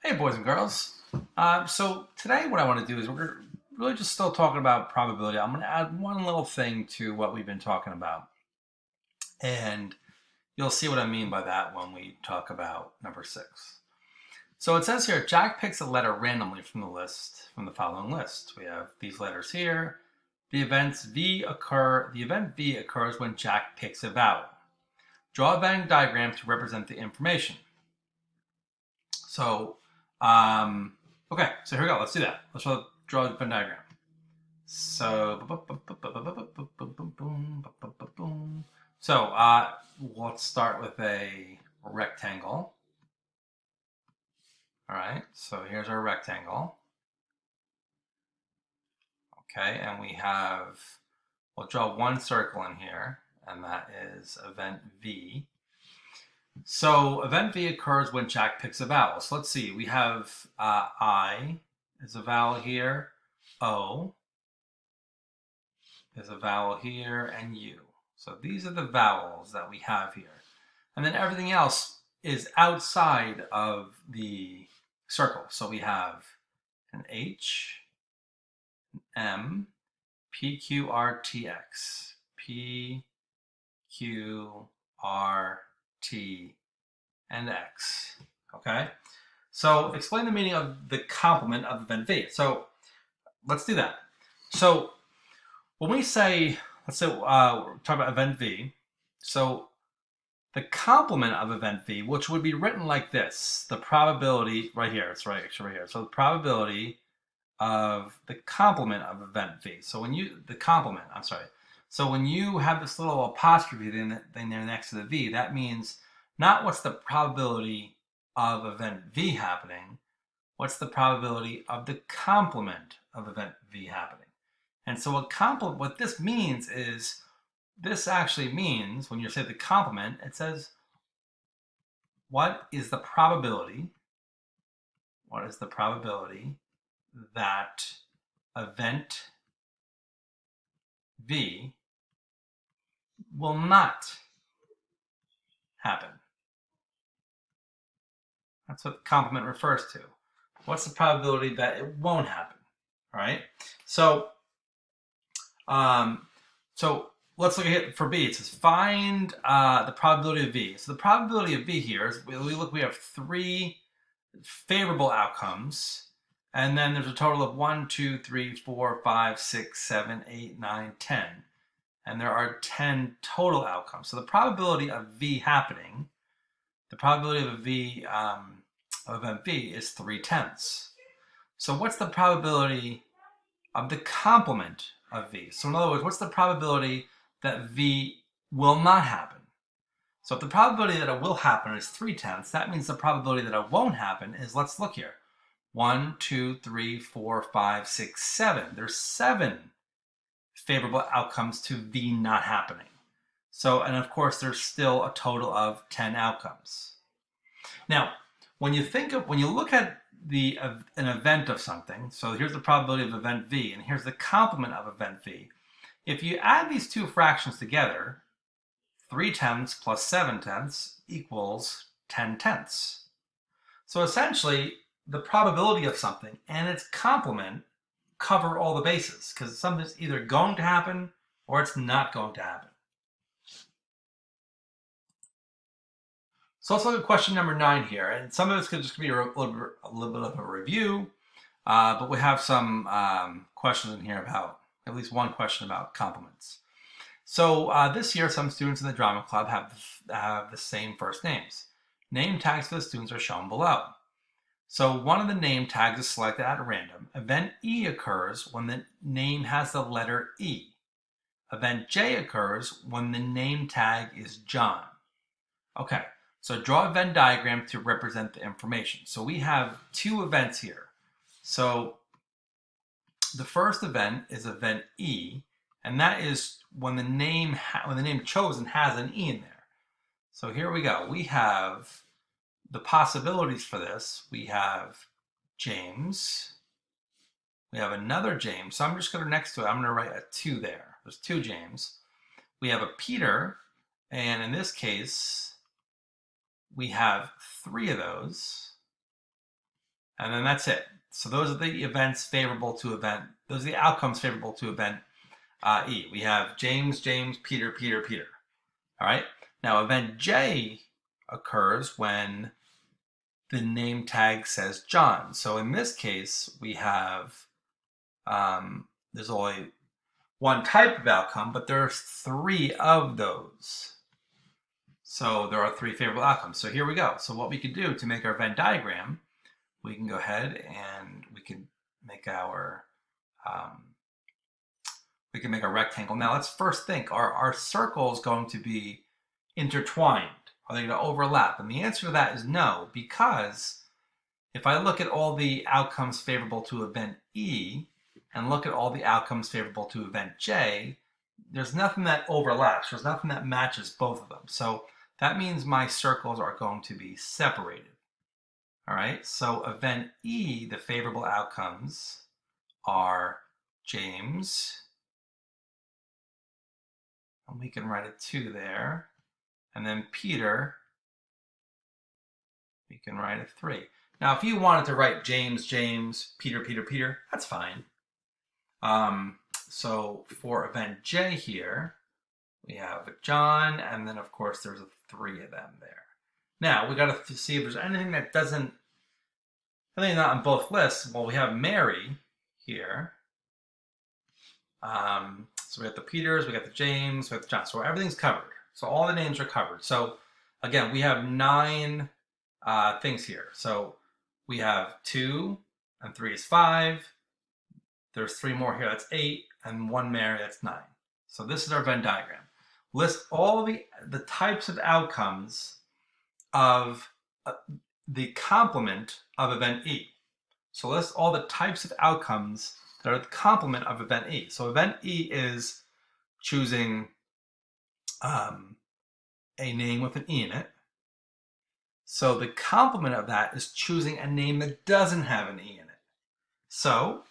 Hey, boys and girls. So today, what I want to do is we're really just still talking about probability. I'm going to add one little thing to what we've been talking about, and you'll see what I mean by that when we talk about number 6. So it says here, Jack picks a letter randomly from the following list. We have these letters here. The event V occurs when Jack picks a vowel. Draw a Venn diagram to represent the information. So, okay, so here we go. Let's do that. Let's draw a Venn diagram. So, let's start with a rectangle. All right, so here's our rectangle. Okay, and we'll draw one circle in here, and that is event V. So event V occurs when Jack picks a vowel. So let's see, we have I is a vowel here, O is a vowel here, and U. So these are the vowels that we have here. And then everything else is outside of the circle. So we have an H, M, P, Q, R, T, X. P, Q, R, T, and X. Okay? So explain the meaning of the complement of event V. So let's do that. So when we say, let's say, we're talking about event V. So the complement of event V, which would be written like this, the probability, right here, it's right actually right here. So the probability of the complement of event V. So So when you have this little apostrophe thing there next to the V, that means not what's the probability of event V happening, what's the probability of the complement of event V happening. And so what this means is, this actually means, when you say the complement, it says, what is the probability that event V will not happen? That's what complement refers to. What's the probability that it won't happen? All right. So, um, so let's look at it for B. It says find the probability of V. So the probability of V here is we have 3 favorable outcomes, and then there's a total of 1, 2, 3, 4, 5, 6, 7, 8, 9, 10. And there are 10 total outcomes. So the probability of V happening, the probability of of event V is 3/10. So what's the probability of the complement of V? So in other words, what's the probability that V will not happen? So if the probability that it will happen is 3/10, that means the probability that it won't happen is, let's look here. 1, 2, 3, 4, 5, 6, 7. There's 7 favorable outcomes to V not happening. So, and of course, there's still a total of 10 outcomes. Now, when you look at an event of something, so here's the probability of event V, and here's the complement of event V. If you add these two fractions together, 3/10 plus 7/10 equals 10/10. So essentially, the probability of something and its complement cover all the bases, because something's either going to happen or it's not going to happen. So let's look at question number 9 here, and some of it's just going to be a little bit of a review, but we have some questions in here about, at least one question about complements. So this year, some students in the drama club have the same first names. Name tags for the students are shown below. So one of the name tags is selected at random. Event E occurs when the name has the letter E. Event J occurs when the name tag is John. Okay, so draw a Venn diagram to represent the information. So we have 2 events here. So the first event is event E, and that is when the name chosen has an E in there. So here we go. We have the possibilities for this. We have James. We have another James. So I'm just going to, next to it, I'm going to write a 2 there. There's 2 James. We have a Peter, and in this case, we have 3 of those. And then that's it. So those are the events favorable to event, those are the outcomes favorable to event E. We have James, James, Peter, Peter, Peter. All right. Now event J occurs when the name tag says John. So in this case, we have, there's only one type of outcome, but there's 3 of those. So there are 3 favorable outcomes. So here we go. So what we could do to make our Venn diagram, we can go ahead and we can make our rectangle. Now let's first think, are our circles going to be intertwined? Are they going to overlap? And the answer to that is no, because if I look at all the outcomes favorable to event E and look at all the outcomes favorable to event J, there's nothing that overlaps. There's nothing that matches both of them. So that means my circles are going to be separated. All right, so event E, the favorable outcomes are James, and we can write a 2 there, and then Peter, we can write a 3. Now, if you wanted to write James, James, Peter, Peter, Peter, that's fine. So for event J here, we have a John, and then of course there's a 3 of them there. Now, we got to see if there's anything that doesn't, anything not on both lists. Well, we have Mary here. So we got the Peters, we got the James, we got the John. So everything's covered. So all the names are covered. So again, we have 9 things here. So we have 2 and 3 is 5. There's 3 more here, that's 8, and 1 Mary, that's 9. So this is our Venn diagram. List all the types of outcomes of the complement of event E. So list all the types of outcomes that are the complement of event E. So event E is choosing a name with an E in it. So the complement of that is choosing a name that doesn't have an E in it. So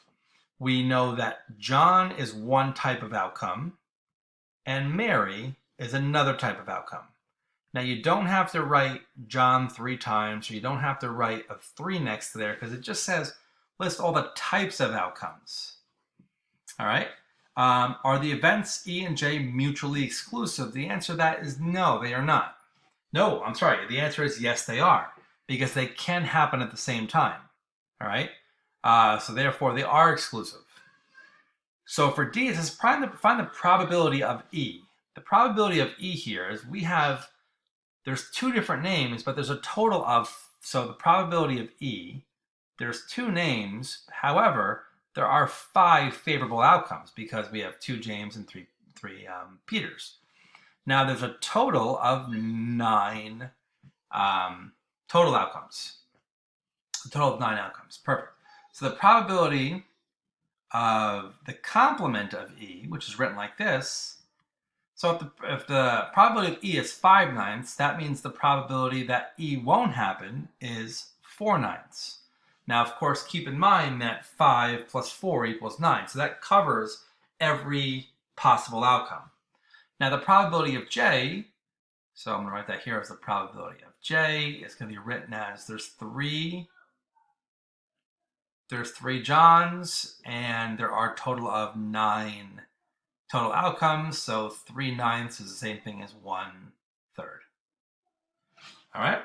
we know that John is one type of outcome and Mary is another type of outcome. Now you don't have to write John 3 times, or you don't have to write a 3 next to there, because it just says list all the types of outcomes. All right. Are the events E and J mutually exclusive? The answer to that is no, they are not. No, I'm sorry. The answer is yes, they are, because they can happen at the same time. All right. So therefore, they are exclusive. So for D, it says find the probability of E. The probability of E here is there's 2 different names, but there's a total of, so the probability of E, there's 2 names. However, there are 5 favorable outcomes because we have 2 James and 3 Peters. Now there's a total of 9 total outcomes. A total of 9 outcomes. Perfect. So the probability of the complement of E, which is written like this, so if the probability of E is 5/9, that means the probability that E won't happen is 4/9. Now, of course, keep in mind that 5 plus 4 equals 9. So that covers every possible outcome. Now, the probability of J, so I'm going to write that here as the probability of J, is going to be written as there's 3 Johns, and there are a total of 9 total outcomes. So 3/9 is the same thing as 1/3. All right.